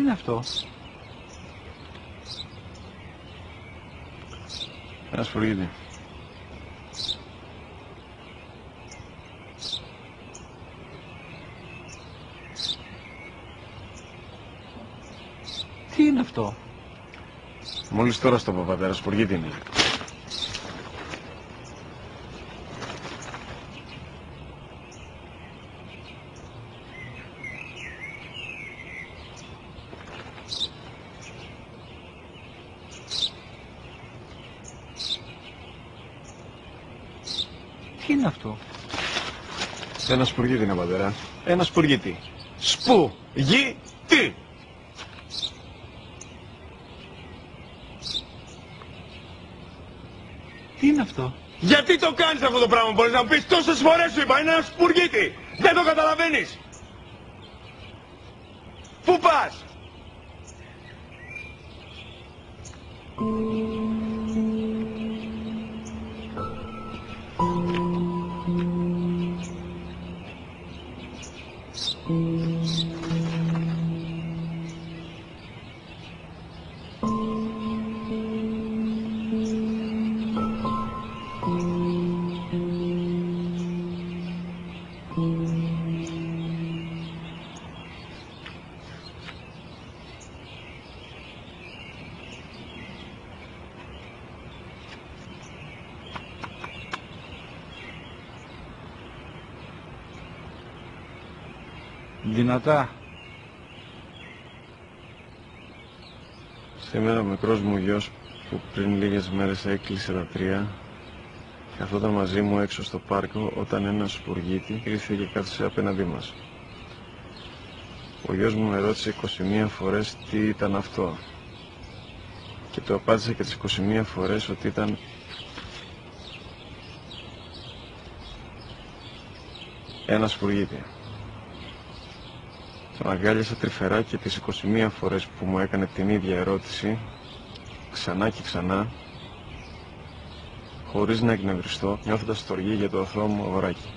Τι είναι αυτό? Ένα σφουργίτη. Τι είναι αυτό? Μόλις τώρα στο παπατέρα, σφουργίτη είναι. Τι είναι αυτό? Ένα σπουργίτη είναι, πατέρα. Ένα σπουργίτη. Σπου-γι-τι. Τι είναι αυτό? Γιατί το κάνεις αυτό το πράγμα, μπορείς να μου πεις? Τόσες φορές σου είπα, είναι ένα σπουργίτη. Δεν το καταλαβαίνεις. Πού πας? Δυνατά. Σήμερα ο μικρός μου γιος που πριν λίγες μέρες έκλεισε τα 3 καθόταν μαζί μου έξω στο πάρκο όταν ένας σπουργίτη ήρθε και κάθισε απέναντί μας. Ο γιος μου με ρώτησε 21 φορές τι ήταν αυτό και του απάντησε και τις 21 φορές ότι ήταν ένα σπουργίτη. Τον αγκάλιασα τρυφερά και τις 21 φορές που μου έκανε την ίδια ερώτηση, ξανά και ξανά, χωρίς να εκνευριστώ, νιώθοντας στοργή για το αθώο μου αγοράκι.